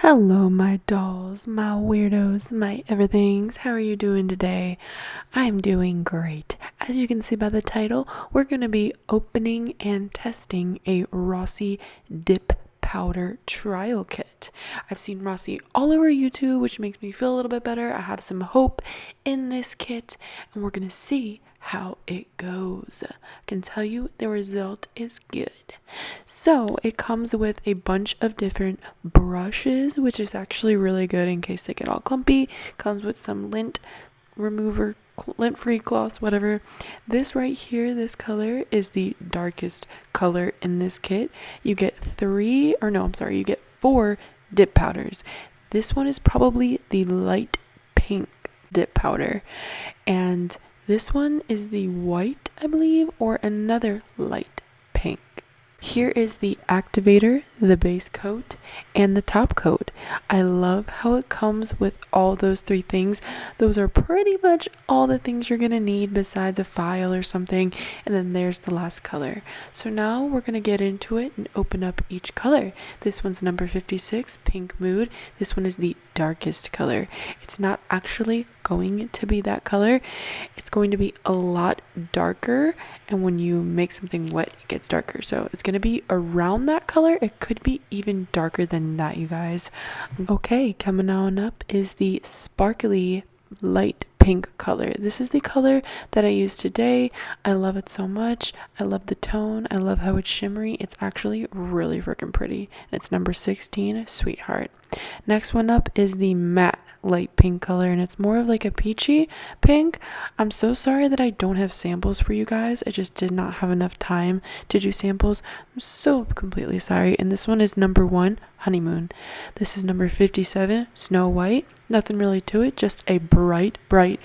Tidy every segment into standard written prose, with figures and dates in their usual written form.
Hello, my dolls, my weirdos, my everythings. How are you doing today? I'm doing great. As you can see by the title, we're going to be opening and testing a Rossi dip powder trial kit. I've seen Rossi all over YouTube, which makes me feel a little bit better. I have some hope in this kit, and we're going to see how it goes. I can tell you the result is good. So it comes with a bunch of different brushes, which is actually really good in case they get all clumpy. Comes with some lint remover, lint free cloths, whatever. This right here, this color is the darkest color in this kit. You get you get 4 dip powders. This one is probably the light pink dip powder, and this one is the white, I believe, or another light pink. Here is the activator, the base coat, and the top coat. I love how it comes with all those 3 things. Those are pretty much all the things you're going to need besides a file or something. And then there's the last color. So now we're going to get into it and open up each color. This one's number 56, Pink Mood. This one is the darkest color. It's not actually going to be that color. It's going to be a lot darker, and when you make something wet, it gets darker. So it's going to be around that color. It could be even darker than that, you guys. Okay, coming on up is the sparkly light pink color. This is the color that I used today. I love it so much. I love the tone. I love how it's shimmery. It's actually really freaking pretty. And it's number 16, Sweetheart. Next one up is the matte light pink color, and it's more of like a peachy pink. I'm so sorry that I don't have samples for you guys. I just did not have enough time to do samples. I'm so completely sorry. And this one is number 1, Honeymoon. This is number 57, Snow White. Nothing really to it, just a bright, very,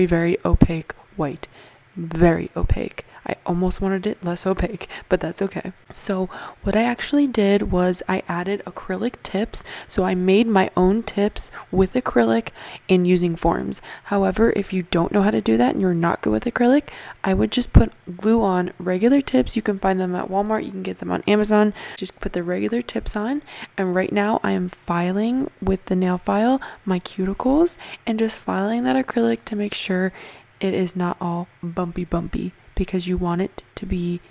very opaque white. Very opaque. I almost wanted it less opaque, but that's okay. So what I actually did was I added acrylic tips. So I made my own tips with acrylic and using forms. However, if you don't know how to do that and you're not good with acrylic, I would just put glue on regular tips. You can find them at Walmart. You can get them on Amazon. Just put the regular tips on. And right now I am filing with the nail file my cuticles and just filing that acrylic to make sure it is not all bumpy, because you want it to be,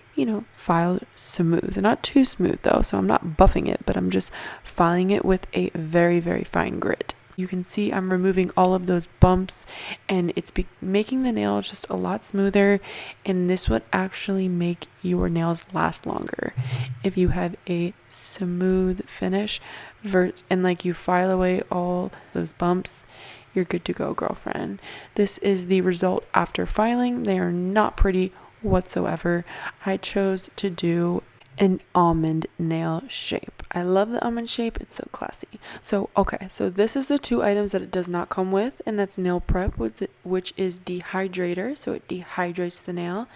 filed smooth. Not too smooth though, so I'm not buffing it, but I'm just filing it with a very, very fine grit. You can see I'm removing all of those bumps, and it's making the nail just a lot smoother, and this would actually make your nails last longer. If you have a smooth finish and you file away all those bumps, you're good to go, girlfriend. This is the result after filing. They are not pretty whatsoever. I chose to do an almond nail shape. I love the almond shape. It's so classy. So this is the 2 items that it does not come with, and that's nail prep, which is dehydrator, so it dehydrates the nail,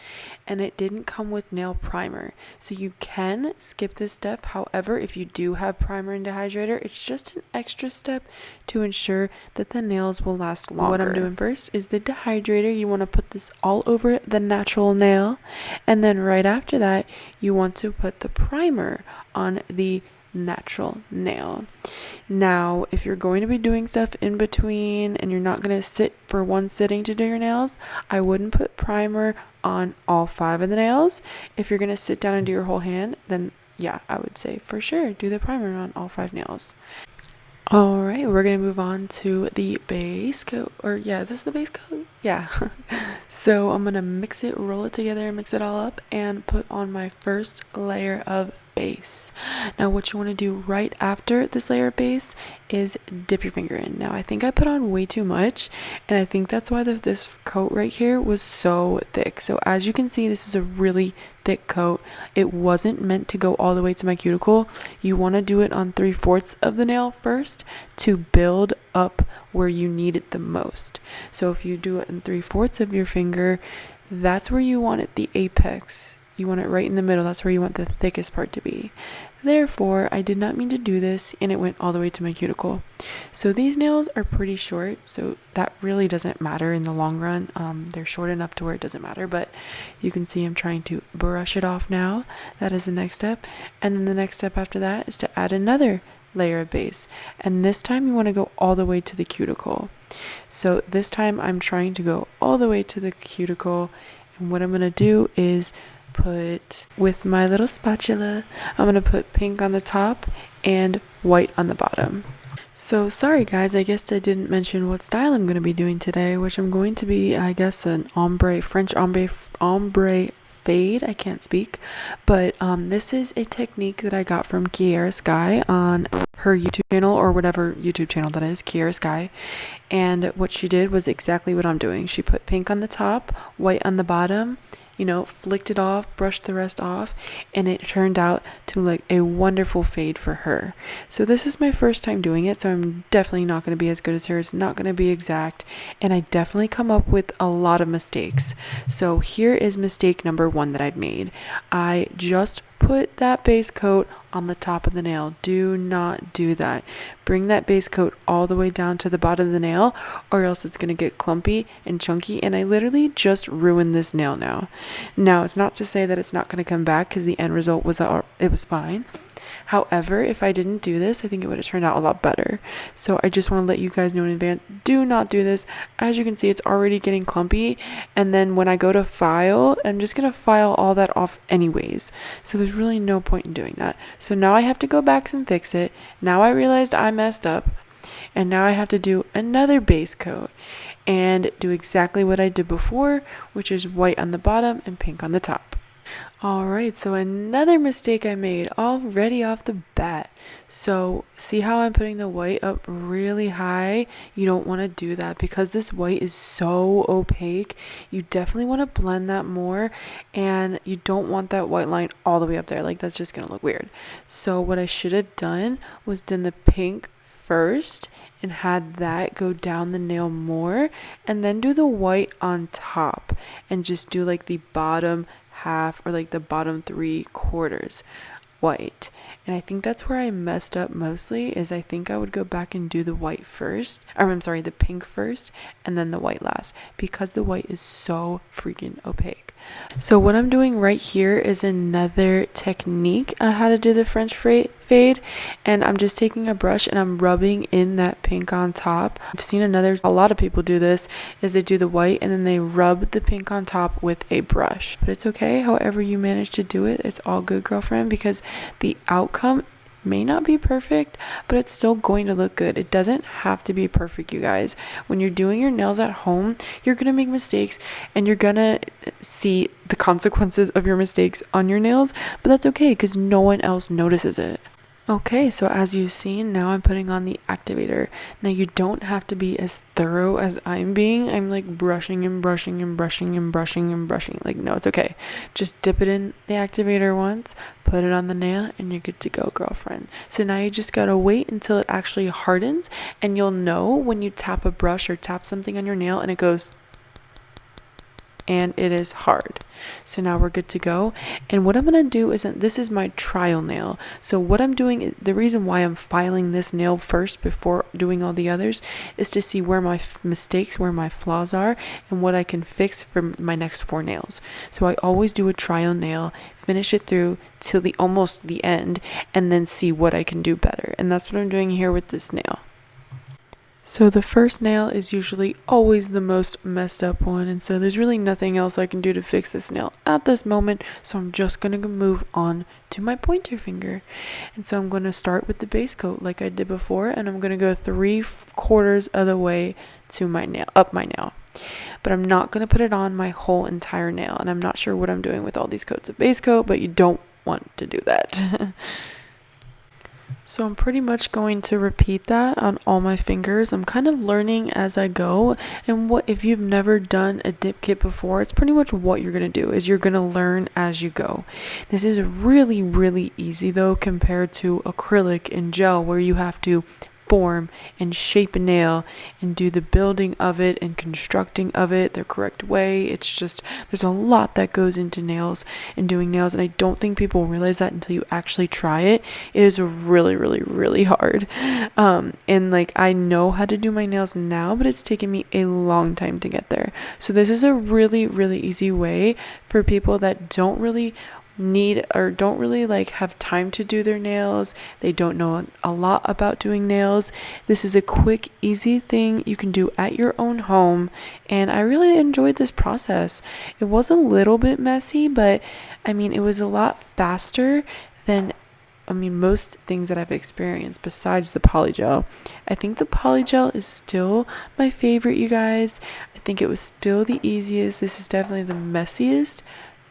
and it didn't come with nail primer. So you can skip this step. However, if you do have primer and dehydrator, it's just an extra step to ensure that the nails will last longer. What I'm doing first is the dehydrator. You want to put this all over the natural nail, and then right after that, you want to put the primer on the natural nail. Now, if you're going to be doing stuff in between and you're not going to sit for one sitting to do your nails, I wouldn't put primer on all 5 of the nails. If you're going to sit down and do your whole hand, then yeah, I would say for sure do the primer on all 5 nails. All right, we're going to move on to the base coat. Is this the base coat? Yeah. So I'm going to mix it, roll it together, mix it all up, and put on my first layer of base. Now what you want to do right after this layer of base is dip your finger in. Now I think I put on way too much, and I think that's why this coat right here was so thick. So as you can see, this is a really thick coat. It wasn't meant to go all the way to my cuticle. You want to do it on 3/4 of the nail first to build up where you need it the most. So if you do it in 3/4 of your finger, that's where you want it, the apex. You want it right in the middle. That's where you want the thickest part to be. Therefore, I did not mean to do this, and it went all the way to my cuticle. So these nails are pretty short, so that really doesn't matter in the long run. They're short enough to where it doesn't matter, but you can see I'm trying to brush it off now. That is the next step. And then the next step after that is to add another layer of base. And this time you want to go all the way to the cuticle. So this time I'm trying to go all the way to the cuticle, and what I'm going to do is put, with my little spatula, I'm going to put pink on the top and white on the bottom. So sorry guys, I guess I didn't mention what style I'm going to be doing today, which I'm going to be, I guess, an ombre, French ombre fade. I can't speak, but this is a technique that I got from Kiara Sky on her YouTube channel, or whatever YouTube channel that is, Kiara Sky. And what she did was exactly what I'm doing. She put pink on the top, white on the bottom, you know, flicked it off, brushed the rest off, and it turned out to like a wonderful fade for her. So this is my first time doing it, so I'm definitely not going to be as good as her. It's not going to be exact, and I definitely come up with a lot of mistakes. So here is mistake number 1 that I've made. I just put that base coat on the top of the nail. Do not do that. Bring that base coat all the way down to the bottom of the nail, or else it's going to get clumpy and chunky, and I literally just ruined this nail now. Now, it's not to say that it's not going to come back, because the end result was it was fine. However, if I didn't do this, I think it would have turned out a lot better. So I just want to let you guys know in advance, do not do this. As you can see, it's already getting clumpy, and then when I go to file, I'm just going to file all that off anyways. So there's really no point in doing that. So now I have to go back and fix it. Now I realized I messed up, and now I have to do another base coat and do exactly what I did before, which is white on the bottom and pink on the top. Alright, so another mistake I made already off the bat. So see how I'm putting the white up really high? You don't want to do that, because this white is so opaque. You definitely want to blend that more, and you don't want that white line all the way up there. Like, that's just going to look weird. So what I should have done was done the pink first and had that go down the nail more, and then do the white on top, and just do like the bottom half, or like the bottom 3/4 white. And I think that's where I messed up mostly, is I think I would go back and do the white first, or I'm sorry, the pink first, and then the white last, because the white is so freaking opaque. So what I'm doing right here is another technique on how to do the French fade, and I'm just taking a brush and I'm rubbing in that pink on top. I've seen a lot of people do this, is they do the white and then they rub the pink on top with a brush. But it's okay, however you manage to do it, it's all good, girlfriend, because the outcome may not be perfect, but it's still going to look good. It doesn't have to be perfect, you guys. When you're doing your nails at home, you're gonna make mistakes, and you're gonna see the consequences of your mistakes on your nails, but that's okay, because no one else notices it. Okay, so as you've seen, now I'm putting on the activator. Now you don't have to be as thorough as I'm being. I'm like brushing and brushing and brushing and brushing and brushing. Like, no, it's okay. Just dip it in the activator once, put it on the nail, and you're good to go, girlfriend. So now you just gotta wait until it actually hardens, and you'll know when you tap a brush or tap something on your nail and it goes, and it is hard. So now we're good to go. And what I'm going to do is, this is my trial nail. So what I'm doing is, the reason why I'm filing this nail first before doing all the others, is to see where my mistakes, where my flaws are, and what I can fix for my next 4 nails. So I always do a trial nail, finish it through till almost the end, and then see what I can do better. And that's what I'm doing here with this nail. So the first nail is usually always the most messed up one, and so there's really nothing else I can do to fix this nail at this moment, so I'm just going to move on to my pointer finger. And so I'm going to start with the base coat like I did before, and I'm going to go 3/4 of the way to my nail, up my nail. But I'm not going to put it on my whole entire nail, and I'm not sure what I'm doing with all these coats of base coat, but you don't want to do that. So I'm pretty much going to repeat that on all my fingers. I'm kind of learning as I go, and what if you've never done a dip kit before, it's pretty much what you're going to do, is you're going to learn as you go. This is really, really easy though, compared to acrylic and gel, where you have to form and shape a nail and do the building of it and constructing of it the correct way. It's just, there's a lot that goes into nails and doing nails, and I don't think people realize that until you actually try it. It is really, really, really hard. And like, I know how to do my nails now, but it's taken me a long time to get there. So this is a really, really easy way for people that don't really need or don't really like have time to do their nails, they don't know a lot about doing nails, this is a quick, easy thing you can do at your own home. And I really enjoyed this process. It was a little bit messy, but I mean, it was a lot faster than most things that I've experienced besides the polygel. I think the polygel is still my favorite, you guys. I think it was still the easiest. This is definitely the messiest,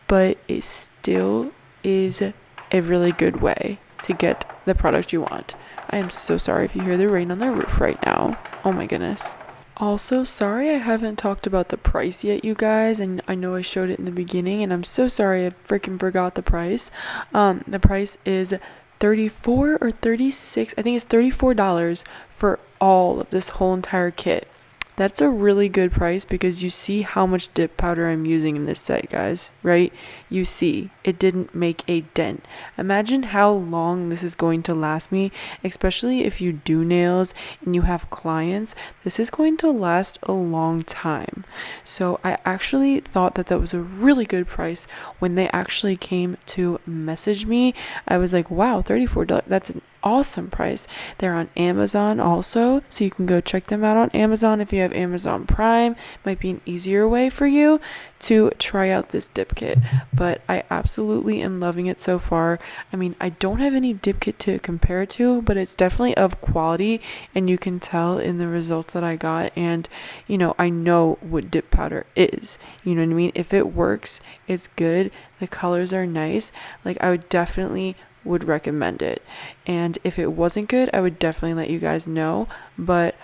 but it still is a really good way to get the product you want. I am so sorry if you hear the rain on the roof right now. Oh my goodness. Also, sorry I haven't talked about the price yet, you guys, and I know I showed it in the beginning, and I'm so sorry I freaking forgot the price. The price is $34 or $36, I think it's $34 for all of this whole entire kit. That's a really good price because you see how much dip powder I'm using in this set, guys, right? You see, it didn't make a dent. Imagine how long this is going to last me, especially if you do nails and you have clients. This is going to last a long time. So I actually thought that that was a really good price. When they actually came to message me, I was like, wow, $34, that's an awesome price. They're on Amazon also, so you can go check them out on Amazon if you have Amazon Prime. Might be an easier way for you to try out this dip kit, but I absolutely am loving it so far. I mean, I don't have any dip kit to compare it to, but it's definitely of quality, and you can tell in the results that I got. And you know, I know what dip powder is, you know what I mean? If it works, it's good, the colors are nice, like I would recommend it. And if it wasn't good, I would definitely let you guys know, but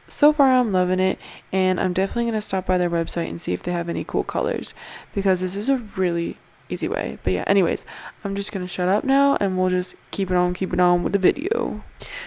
so far I'm loving it, and I'm definitely going to stop by their website and see if they have any cool colors, because this is a really easy way. But yeah, anyways, I'm just going to shut up now and we'll just keep it on with the video.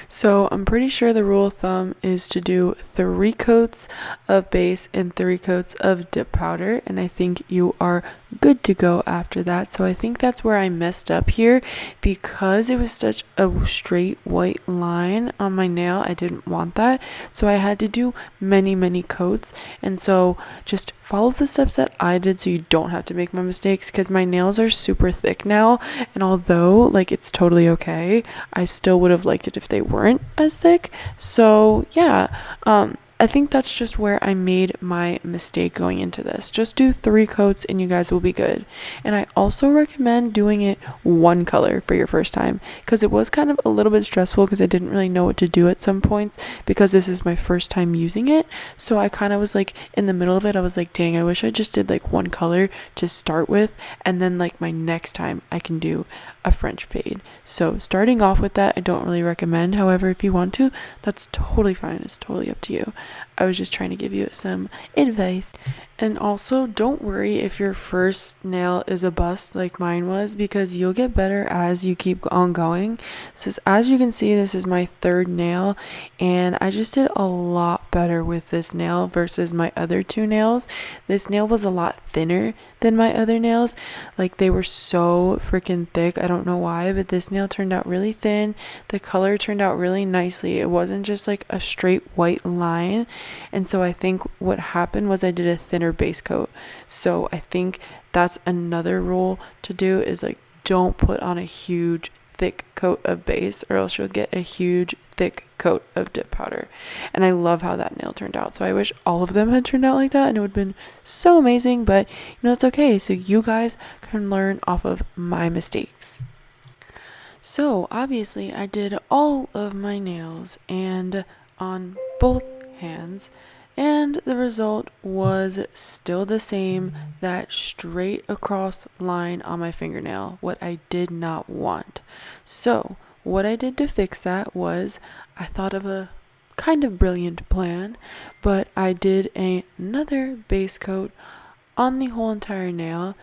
So I'm pretty sure the rule of thumb is to do 3 coats of base and 3 coats of dip powder, and I think you are good to go after that. So I think that's where I messed up here, because it was such a straight white line on my nail. I didn't want that, so I had to do many coats. And so just follow the steps that I did so you don't have to make my mistakes, because my nails are super thick now, and although like it's totally okay, I still would have liked it if they weren't as thick. So yeah, I think that's just where I made my mistake going into this. Just do 3 coats and you guys will be good. And I also recommend doing it one color for your first time, because it was kind of a little bit stressful because I didn't really know what to do at some points, because this is my first time using it. So I kind of was like in the middle of it, I was like, dang, I wish I just did like one color to start with, and then like my next time I can do a French fade. So starting off with that, I don't really recommend. However, if you want to, that's totally fine. It's totally up to you. I was just trying to give you some advice. And also, don't worry if your first nail is a bust like mine was, because you'll get better as you keep on going. So as you can see, this is my 3rd nail, and I just did a lot better with this nail versus my other 2 nails. This nail was a lot thinner than my other nails. Like, they were so freaking thick. I don't know why, but this nail turned out really thin. The color turned out really nicely. It wasn't just like a straight white line. And so I think what happened was I did a thinner base coat. So I think that's another rule to do, is like, don't put on a huge thick coat of base, or else you'll get a huge thick coat of dip powder. And I love how that nail turned out. So I wish all of them had turned out like that, and it would have been so amazing, but you know, it's okay. So you guys can learn off of my mistakes. So obviously I did all of my nails and on both hands, and the result was still the same, that straight across line on my fingernail, what I did not want. So what I did to fix that was, I thought of a kind of brilliant plan, but I did another base coat on the whole entire nail,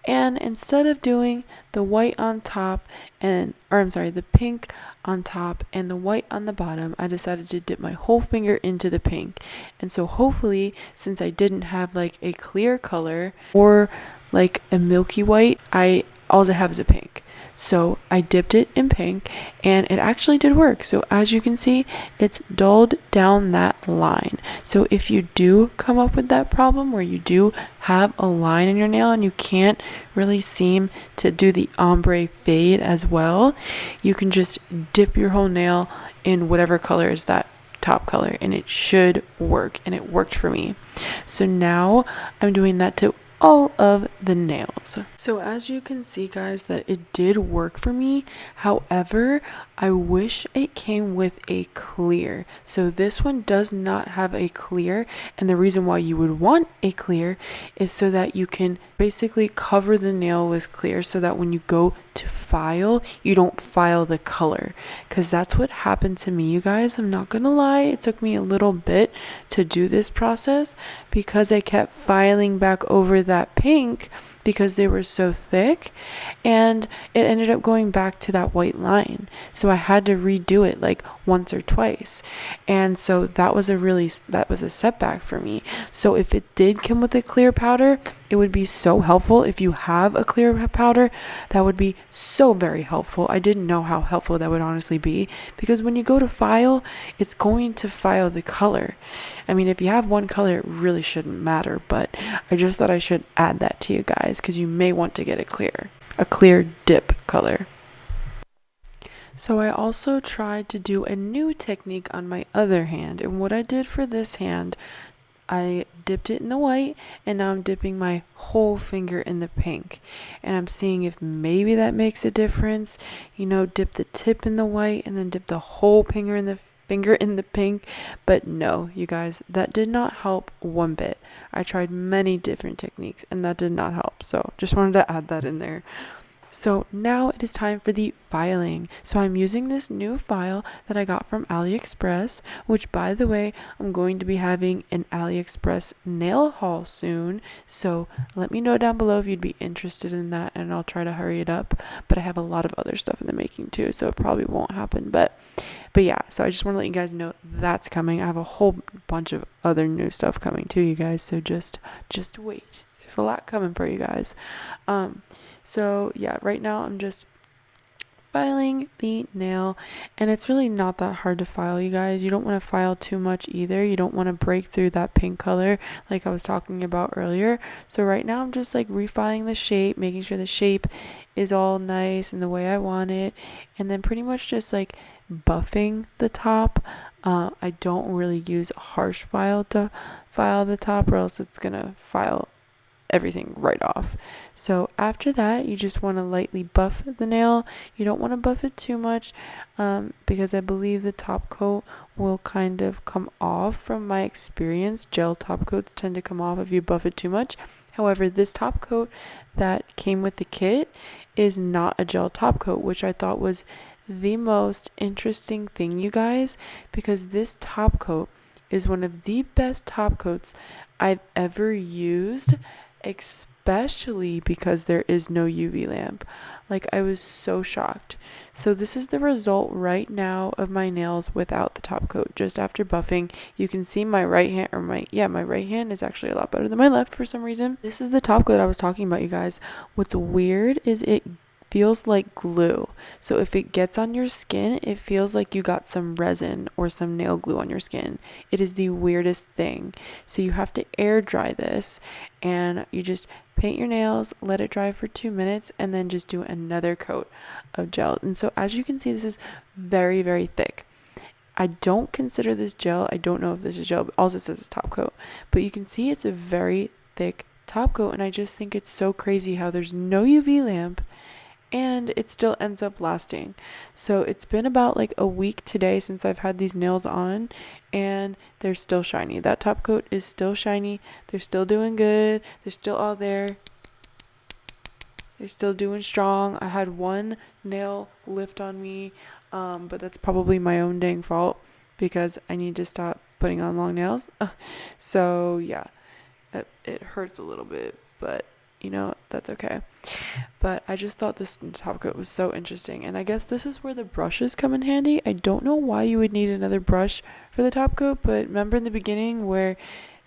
and instead of doing the white on top the pink on top and the white on the bottom, I decided to dip my whole finger into the pink. And so hopefully, since I didn't have like a clear color or like a milky white, I all I have is a pink. So I dipped it in pink and it actually did work. So as you can see, it's dulled down that line. So if you do come up with that problem where you do have a line in your nail and you can't really seem to do the ombre fade as well, you can just dip your whole nail in whatever color is that top color and it should work, and it worked for me. So now I'm doing that to all of the nails. So as you can see, guys, that it did work for me. However, I wish it came with a clear. So this one does not have a clear, and the reason why you would want a clear is so that you can basically cover the nail with clear, so that when you go to file, you don't file the color, because that's what happened to me, you guys. I'm not gonna lie, it took me a little bit to do this process because I kept filing back over that pink because they were so thick, and it ended up going back to that white line. So I had to redo it like once or twice, and so that was a setback for me. So if it did come with a clear powder, it would be so helpful. If you have a clear powder, that would be so very helpful. I didn't know how helpful that would honestly be, because when you go to file, it's going to file the color. I mean, if you have one color, it really shouldn't matter, but I just thought I should add that to you guys, because you may want to get a clear dip color. So I also tried to do a new technique on my other hand, and what I did for this hand, I dipped it in the white, and now I'm dipping my whole finger in the pink, and I'm seeing if maybe that makes a difference. You know, dip the tip in the white and then dip the whole finger in the pink. But no, you guys, that did not help one bit. I tried many different techniques and that did not help, so just wanted to add that in there. So now it is time for the filing. So I'm using this new file that I got from AliExpress, which, by the way, I'm going to be having an AliExpress nail haul soon. So let me know down below if you'd be interested in that, and I'll try to hurry it up. But I have a lot of other stuff in the making too, so it probably won't happen. But yeah, so I just want to let you guys know that's coming. I have a whole bunch of other new stuff coming too, you guys. So just wait. There's a lot coming for you guys. So yeah, right now I'm just filing the nail, and it's really not that hard to file, you guys. You don't want to file too much either. You don't want to break through that pink color like I was talking about earlier. So right now I'm just like refiling the shape, making sure the shape is all nice and the way I want it, and then pretty much just like buffing the top. I don't really use a harsh file to file the top, or else it's gonna file everything right off. So after that, you just want to lightly buff the nail. You don't want to buff it too much, because I believe the top coat will kind of come off. From my experience, gel top coats tend to come off if you buff it too much. However, this top coat that came with the kit is not a gel top coat, which I thought was the most interesting thing, you guys, because this top coat is one of the best top coats I've ever used, especially because there is no UV lamp. Like, I was so shocked. So this is the result right now of my nails without the top coat, just after buffing. You can see my right hand, or my right hand is actually a lot better than my left for some reason. This is the top coat I was talking about, you guys. What's weird is it feels like glue. So if it gets on your skin, it feels like you got some resin or some nail glue on your skin. It is the weirdest thing. So you have to air dry this, and you just paint your nails, let it dry for 2 minutes, and then just do another coat of gel. And so as you can see, this is very, very thick. I don't consider this gel. I don't know if this is gel, but all it says is top coat. But you can see it's a very thick top coat, and I just think it's so crazy how there's no UV lamp and it still ends up lasting. So it's been about like a week today since I've had these nails on, and they're still shiny. That top coat is still shiny. They're still doing good. They're still all there. They're still doing strong. I had one nail lift on me, but that's probably my own dang fault, because I need to stop putting on long nails. So yeah, it hurts a little bit, but you know, that's okay. But I just thought this top coat was so interesting, and I guess this is where the brushes come in handy. I don't know why you would need another brush for the top coat, but remember in the beginning where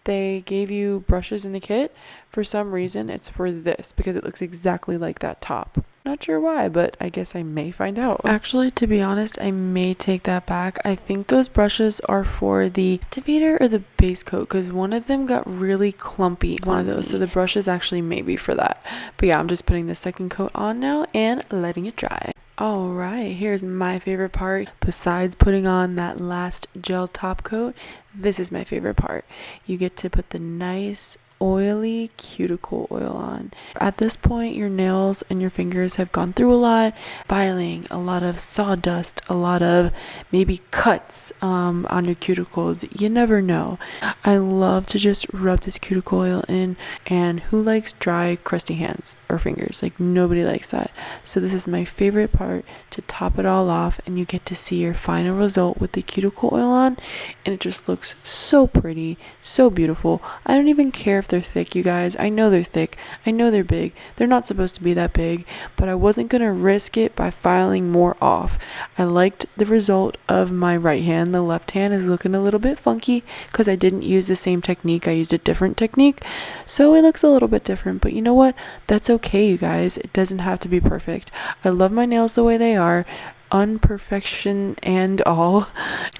they gave you brushes in the kit? For some reason, it's for this, because it looks exactly like that top. Not sure why, but I guess I may find out. Actually, to be honest, I may take that back. I think those brushes are for the activator or the base coat, because one of them got really clumpy, one of those. So the brush is actually maybe for that. But yeah, I'm just putting the second coat on now and letting it dry. All right, here's my favorite part. Besides putting on that last gel top coat, this is my favorite part. You get to put the nice oily cuticle oil on. At this point, your nails and your fingers have gone through a lot, filing, a lot of sawdust, a lot of maybe cuts on your cuticles. You never know. I love to just rub this cuticle oil in, and who likes dry, crusty hands or fingers? Like, nobody likes that. So this is my favorite part, to top it all off, and you get to see your final result with the cuticle oil on, and it just looks so pretty, so beautiful. I don't even care if they're thick, you guys. I know they're thick. I know they're big. They're not supposed to be that big, but I wasn't gonna risk it by filing more off. I liked the result of my right hand. The left hand is looking a little bit funky because I didn't use the same technique. I used a different technique, so it looks a little bit different, but you know what? That's okay, you guys. It doesn't have to be perfect. I love my nails the way they are, unperfection and all.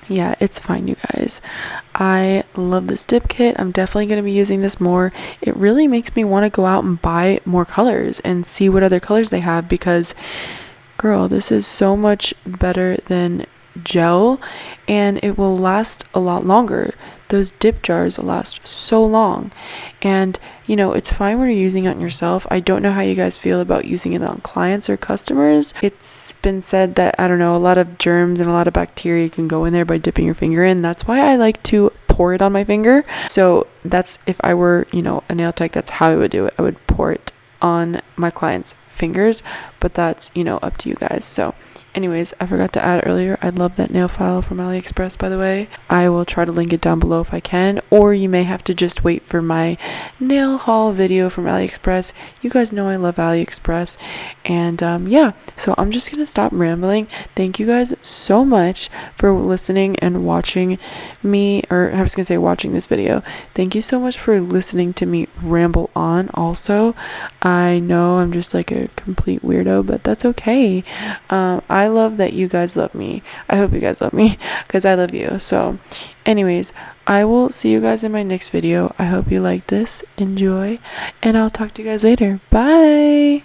Yeah, it's fine, you guys. I love this dip kit. I'm definitely going to be using this more. It really makes me want to go out and buy more colors and see what other colors they have, because girl, this is so much better than gel, and it will last a lot longer. Those dip jars last so long, and you know, it's fine when you're using it on yourself. I don't know how you guys feel about using it on clients or customers. It's been said that, I don't know, a lot of germs and a lot of bacteria can go in there by dipping your finger in. That's why I like to pour it on my finger. So that's, if I were, you know, a nail tech, that's how I would do it. I would pour it on my clients' fingers, but that's, you know, up to you guys. So anyways, I forgot to add earlier, I love that nail file from AliExpress, by the way. I will try to link it down below if I can, or you may have to just wait for my nail haul video from AliExpress. You guys know I love AliExpress. And yeah, so I'm just gonna stop rambling. Thank you guys so much for listening and watching me, or I was gonna say watching this video. Thank you so much for listening to me ramble on. Also, I know I'm just like a complete weirdo, but that's okay. I love that you guys love me. I hope you guys love me, because I love you. So anyways, I will see you guys in my next video. I hope you like this. Enjoy, and I'll talk to you guys later. Bye.